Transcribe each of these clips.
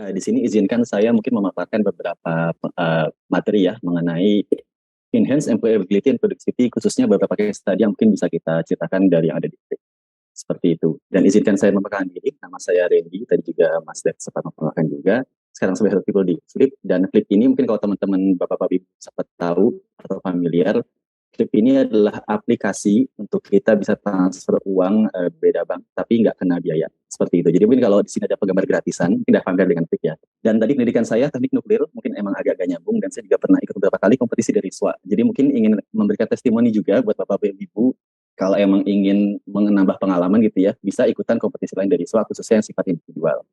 Di sini izinkan saya mungkin memaparkan beberapa materi ya mengenai enhance employability and productivity, khususnya beberapa case study yang mungkin bisa kita ceritakan dari yang ada di Flip. Seperti itu. Dan izinkan saya memperkenalkan diri, nama saya Randy, tadi juga Mas Dev sempat memperkenalkan juga. Sekarang sebagai head of people di Flip, dan Flip ini mungkin kalau teman-teman Bapak-Bapak Ibu sempat tahu atau familiar, Flip ini adalah aplikasi untuk kita bisa transfer uang beda bank, tapi nggak kena biaya. Seperti itu. Jadi mungkin kalau di sini ada penggemar gratisan, mungkin udah familiar dengan Flip ya. Dan tadi pendidikan saya teknik nuklir, mungkin emang agak-agak nyambung, dan saya juga pernah ikut beberapa kali kompetisi dari SWA. Jadi mungkin ingin memberikan testimoni juga buat Bapak-Bapak Ibu, kalau emang ingin menambah pengalaman gitu ya, bisa ikutan kompetisi lain dari SWA, khususnya yang sifat individual.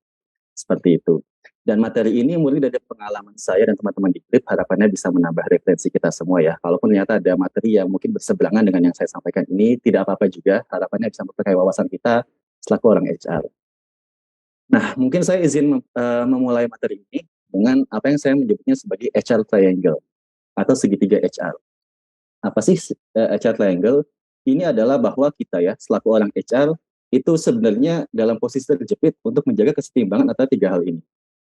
Seperti itu. Dan materi ini murni dari pengalaman saya dan teman-teman di Flip, harapannya bisa menambah referensi kita semua ya. Kalaupun ternyata ada materi yang mungkin berseberangan dengan yang saya sampaikan ini, tidak apa-apa juga, harapannya bisa memperkaya wawasan kita selaku orang HR. Nah, mungkin saya izin memulai materi ini dengan apa yang saya menyebutnya sebagai HR Triangle atau segitiga HR. Apa sih HR Triangle? Ini adalah bahwa kita ya, selaku orang HR, itu sebenarnya dalam posisi terjepit untuk menjaga kesetimbangan antara tiga hal ini.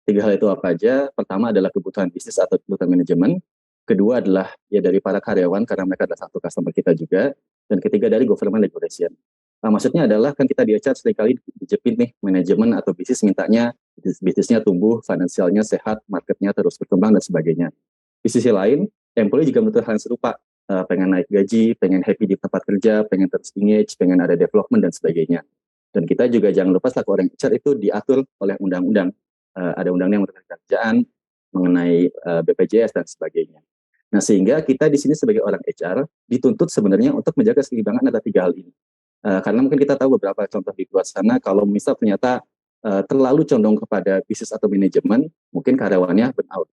Tiga hal itu apa aja? Pertama adalah kebutuhan bisnis atau kebutuhan manajemen. Kedua adalah ya dari para karyawan, karena mereka adalah satu customer kita juga. Dan ketiga dari government regulation. Nah, maksudnya adalah kan kita di HR seringkali dijepit nih, manajemen atau bisnis mintanya bisnisnya tumbuh, finansialnya sehat, marketnya terus berkembang dan sebagainya. Di sisi lain, employee juga menuntut hal yang serupa, pengen naik gaji, pengen happy di tempat kerja, pengen terus engage, pengen ada development dan sebagainya. Dan kita juga jangan lupa selaku orang HR itu diatur oleh undang-undang. Ada undang-undang mengenai kerjaan, mengenai BPJS dan sebagainya. Nah, sehingga kita di sini sebagai orang HR dituntut sebenarnya untuk menjaga keseimbangan antara tiga hal ini. Karena mungkin kita tahu beberapa contoh di luar sana, kalau misal ternyata terlalu condong kepada bisnis atau manajemen, mungkin karyawannya burn out.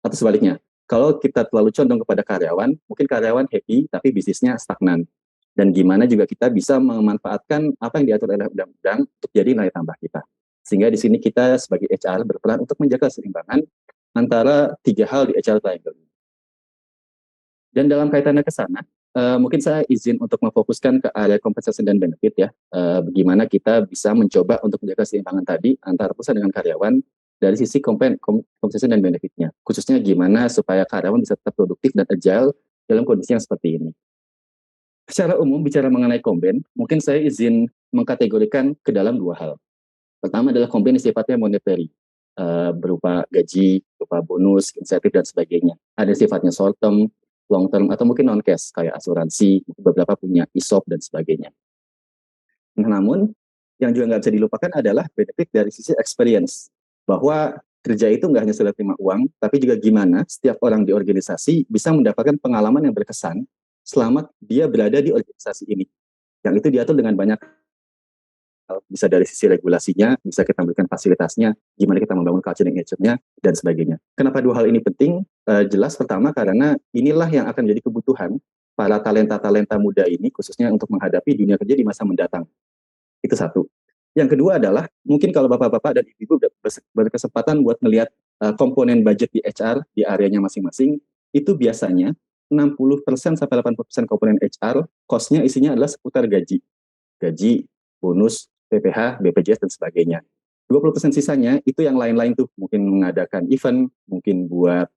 Atau sebaliknya, kalau kita terlalu condong kepada karyawan, mungkin karyawan happy, tapi bisnisnya stagnan. Dan gimana juga kita bisa memanfaatkan apa yang diatur oleh undang-undang untuk jadi nilai tambah kita. Sehingga di sini kita sebagai HR berperan untuk menjaga keseimbangan antara tiga hal di HR Triangle. Dan dalam kaitannya ke sana, mungkin saya izin untuk memfokuskan ke area compensation dan benefit ya. Bagaimana kita bisa mencoba untuk menjaga keseimbangan tadi antara perusahaan dengan karyawan dari sisi compensation dan benefitnya. Khususnya gimana supaya karyawan bisa tetap produktif dan agile dalam kondisi yang seperti ini. Secara umum bicara mengenai komben, mungkin saya izin mengkategorikan ke dalam dua hal. Pertama adalah komben yang sifatnya monetary, berupa gaji, berupa bonus, insentif dan sebagainya. Ada sifatnya short term, long term, atau mungkin non cash kayak asuransi, beberapa punya ESOP dan sebagainya. Nah, namun yang juga nggak bisa dilupakan adalah benefit dari sisi experience, bahwa kerja itu nggak hanya sekedar terima uang, tapi juga gimana setiap orang di organisasi bisa mendapatkan pengalaman yang berkesan selama dia berada di organisasi ini. Yang itu diatur dengan banyak, bisa dari sisi regulasinya, bisa kita berikan fasilitasnya, gimana kita membangun culture engagement-nya, dan sebagainya. Kenapa dua hal ini penting? Jelas pertama karena inilah yang akan menjadi kebutuhan para talenta-talenta muda ini, khususnya untuk menghadapi dunia kerja di masa mendatang. Itu satu. Yang kedua adalah, mungkin kalau bapak-bapak dan ibu berkesempatan buat melihat komponen budget di HR, di areanya masing-masing, itu biasanya 60% sampai 80% komponen HR, cost-nya isinya adalah seputar gaji. Gaji, bonus, PPH, BPJS, dan sebagainya. 20% sisanya itu yang lain-lain tuh, mungkin mengadakan event, mungkin buat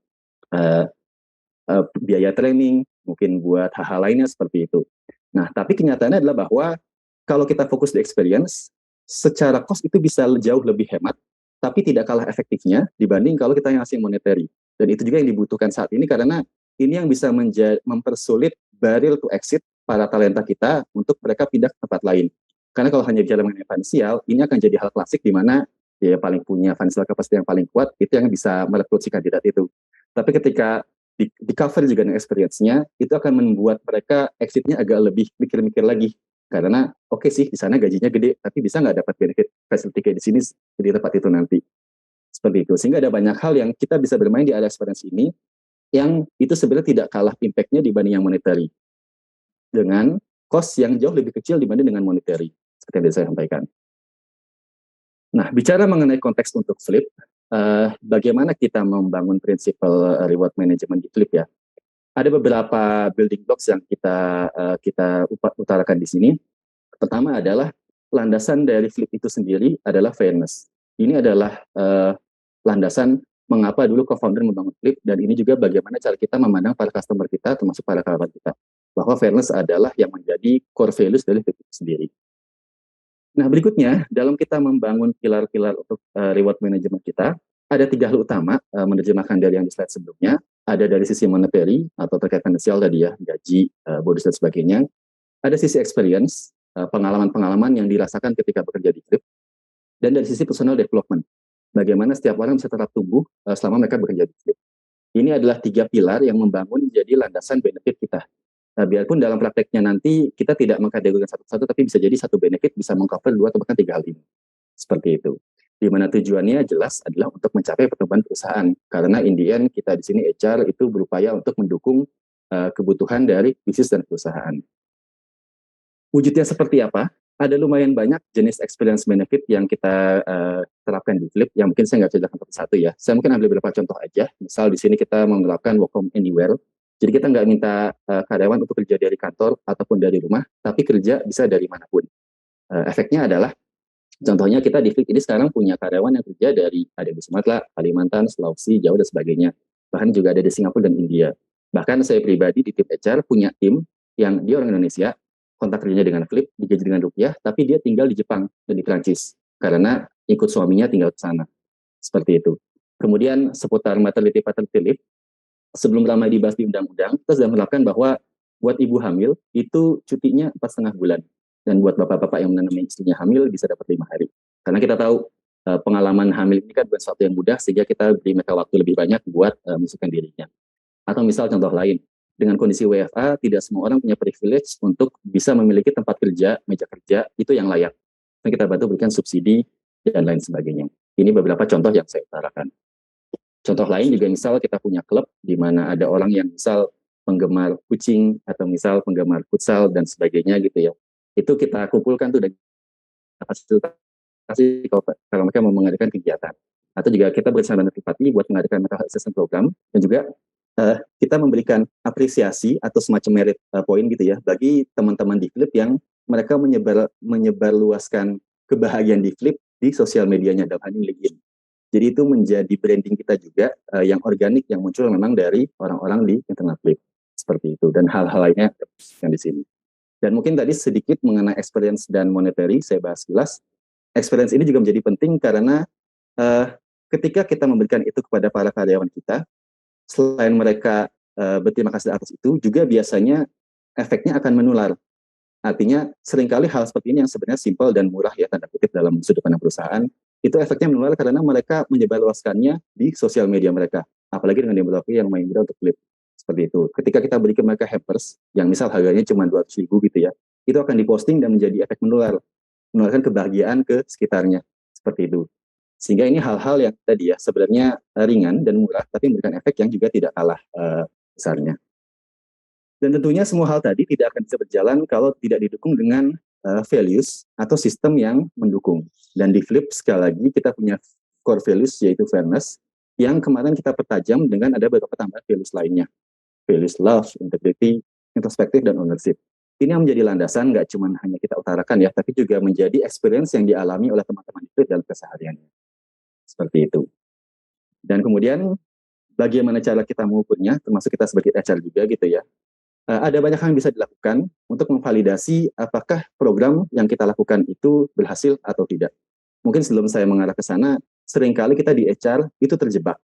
biaya training, mungkin buat hal-hal lainnya seperti itu. Nah, tapi kenyataannya adalah bahwa kalau kita fokus di experience, secara cost itu bisa jauh lebih hemat, tapi tidak kalah efektifnya dibanding kalau kita yang ngasih monetary. Dan itu juga yang dibutuhkan saat ini karena ini yang bisa mempersulit barrier to exit para talenta kita untuk mereka pindah ke tempat lain. Karena kalau hanya bicara mengenai finansial, ini akan jadi hal klasik di mana dia paling punya financial capacity yang paling kuat, itu yang bisa merekrut si kandidat itu. Tapi ketika di cover juga dengan experience-nya, itu akan membuat mereka exit-nya agak lebih mikir-mikir lagi. Karena oke sih di sana gajinya gede, tapi bisa nggak dapat benefit facility kayak di sini di tempat itu nanti. Seperti itu. Sehingga ada banyak hal yang kita bisa bermain di area experience ini yang itu sebenarnya tidak kalah impact-nya dibanding yang monetary. Dengan cost yang jauh lebih kecil dibanding dengan monetary. Seperti yang saya sampaikan. Nah, bicara mengenai konteks untuk Flip, bagaimana kita membangun prinsip reward management di Flip ya? Ada beberapa building blocks yang kita utarakan di sini. Pertama adalah landasan dari Flip itu sendiri adalah fairness. Ini adalah landasan mengapa dulu co-founder membangun Flip, dan ini juga bagaimana cara kita memandang para customer kita, termasuk para karyawan kita. Bahwa fairness adalah yang menjadi core values dari Flip itu sendiri. Nah, berikutnya, dalam kita membangun pilar-pilar untuk reward management kita, ada 3 hal utama, menerjemahkan dari yang di slide sebelumnya. Ada dari sisi monetary, atau terkait finansial tadi ya, gaji, bonus, dan sebagainya. Ada sisi experience, pengalaman-pengalaman yang dirasakan ketika bekerja di Flip. Dan dari sisi personal development, bagaimana setiap orang bisa tetap tumbuh selama mereka bekerja di Flip. Ini adalah 3 pilar yang membangun jadi landasan benefit kita. Nah, biarpun dalam prakteknya nanti kita tidak mengkategorikan satu-satu, tapi bisa jadi satu benefit bisa mengcover 2 atau bahkan 3 hal ini. Seperti itu. Di mana tujuannya jelas adalah untuk mencapai pertumbuhan perusahaan. Karena in the end kita di sini HR itu berupaya untuk mendukung kebutuhan dari bisnis dan perusahaan. Wujudnya seperti apa? Ada lumayan banyak jenis experience benefit yang kita terapkan di Flip, yang mungkin saya nggak ceritakan satu-satu ya. Saya mungkin ambil beberapa contoh aja. Misal di sini kita menerapkan work from anywhere. Jadi kita nggak minta karyawan untuk kerja dari kantor ataupun dari rumah, tapi kerja bisa dari manapun. Efeknya adalah, contohnya kita di Flip ini sekarang punya karyawan yang kerja dari ada di Sumatera, Kalimantan, Sulawesi, Jawa, dan sebagainya. Bahkan juga ada di Singapura dan India. Bahkan saya pribadi di tim HR punya tim yang dia orang Indonesia, kontak kerjanya dengan Flip, digaji dengan rupiah, tapi dia tinggal di Jepang dan di Prancis karena ikut suaminya tinggal ke sana. Seperti itu. Kemudian seputar maternity paternity leave, sebelum ramai dibahas di undang-undang, kita sudah menerapkan bahwa buat ibu hamil itu cutinya 4,5 bulan. Dan buat bapak-bapak yang menanami istrinya hamil bisa dapat 5 hari. Karena kita tahu pengalaman hamil ini kan bukan sesuatu yang mudah, sehingga kita beri mereka waktu lebih banyak buat menyusukan dirinya. Atau misal contoh lain, dengan kondisi WFA, tidak semua orang punya privilege untuk bisa memiliki tempat kerja, meja kerja, itu yang layak. Dan kita bantu berikan subsidi, dan lain sebagainya. Ini beberapa contoh yang saya utarakan. Contoh lain juga misal kita punya klub, di mana ada orang yang misal penggemar kucing, atau misal penggemar futsal, dan sebagainya gitu ya. Itu kita kumpulkan tuh dan fasilitasi kalau mereka mau mengadakan kegiatan. Atau juga kita bersama dengan Tripati buat mengadakan mental health assessment program, dan juga kita memberikan apresiasi atau semacam merit point gitu ya bagi teman-teman di Flip yang mereka menyebarluaskan kebahagiaan di Flip di sosial medianya, dalam hal ini LinkedIn. Jadi itu menjadi branding kita juga yang organik, yang muncul memang dari orang-orang di internal Flip. Seperti itu, dan hal-hal lainnya yang di sini. Dan mungkin tadi sedikit mengenai experience dan monetary, saya bahas jelas. Experience ini juga menjadi penting karena ketika kita memberikan itu kepada para karyawan kita, selain mereka berterima kasih atas itu, juga biasanya efeknya akan menular. Artinya seringkali hal seperti ini yang sebenarnya simpel dan murah ya, tanda kutip, dalam sudut pandang perusahaan, itu efeknya menular karena mereka menyebarluaskannya di sosial media mereka. Apalagi dengan demografi yang main mudah untuk Flip. Seperti itu. Ketika kita berikan mereka hampers, yang misal harganya cuma 200.000 gitu ya, itu akan diposting dan menjadi efek menular. Menularkan kebahagiaan ke sekitarnya. Seperti itu. Sehingga ini hal-hal yang tadi ya sebenarnya ringan dan murah, tapi memberikan efek yang juga tidak kalah besarnya. Dan tentunya semua hal tadi tidak akan bisa berjalan kalau tidak didukung dengan values atau sistem yang mendukung. Dan di Flip sekali lagi kita punya core values yaitu fairness, yang kemarin kita pertajam dengan ada beberapa tambahan values lainnya. Values love, integrity, introspektif, dan ownership. Ini yang menjadi landasan nggak cuma hanya kita utarakan ya, tapi juga menjadi experience yang dialami oleh teman-teman di Flip dalam kesehariannya. Seperti itu. Dan kemudian bagaimana cara kita mengukurnya, termasuk kita sebagai HR juga gitu ya. Ada banyak hal yang bisa dilakukan untuk memvalidasi apakah program yang kita lakukan itu berhasil atau tidak. Mungkin sebelum saya mengarah ke sana, seringkali kita di HR itu terjebak.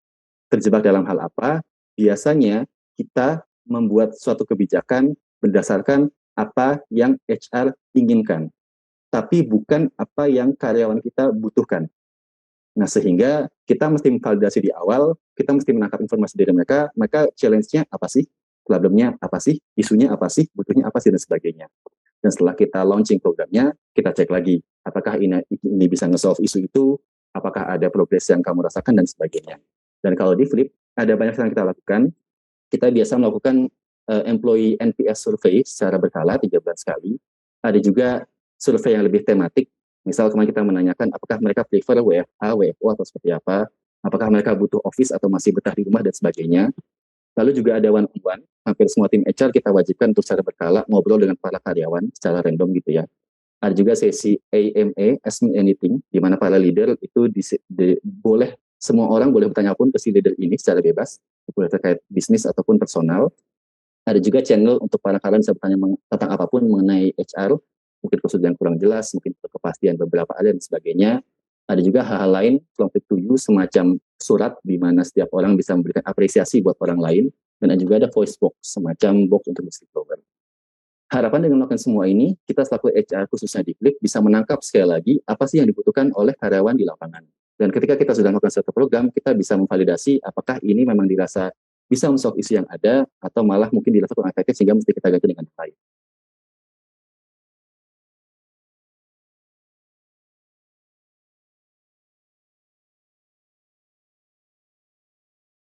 Terjebak dalam hal apa? Biasanya kita membuat suatu kebijakan berdasarkan apa yang HR inginkan, tapi bukan apa yang karyawan kita butuhkan. Nah, sehingga kita mesti memvalidasi di awal, kita mesti menangkap informasi dari mereka challenge-nya apa sih, problemnya apa sih, isunya apa sih, butuhnya apa sih, dan sebagainya. Dan setelah kita launching programnya, kita cek lagi, apakah ini bisa nge-solve isu itu, apakah ada progres yang kamu rasakan, dan sebagainya. Dan kalau di Flip, ada banyak yang kita lakukan. Kita biasa melakukan employee NPS survey secara berkala, 3 bulan sekali. Ada juga survei yang lebih tematik. Misal kemarin kita menanyakan apakah mereka prefer WFH, WFO, atau seperti apa, apakah mereka butuh office atau masih betah di rumah, dan sebagainya. Lalu juga ada one-on-one, hampir semua tim HR kita wajibkan untuk secara berkala ngobrol dengan para karyawan secara random gitu ya. Ada juga sesi AMA, Ask Me Anything, di mana para leader itu boleh semua orang boleh bertanya pun ke si leader ini secara bebas, boleh terkait bisnis ataupun personal. Ada juga channel untuk para kalian bisa bertanya tentang apapun mengenai HR, mungkin khusus yang kurang jelas, mungkin kepastian beberapa hal dan sebagainya. Ada juga hal-hal lain, conflict to you, semacam surat di mana setiap orang bisa memberikan apresiasi buat orang lain, dan juga ada voice box, semacam box untuk whistleblower. Harapan dengan melakukan semua ini, kita selaku HR khususnya di Klik bisa menangkap sekali lagi apa sih yang dibutuhkan oleh karyawan di lapangan. Dan ketika kita sudah melakukan suatu program, kita bisa memvalidasi apakah ini memang dirasa bisa mensolve isu yang ada, atau malah mungkin dirasa kurang efektif sehingga mesti kita ganti dengan yang lain.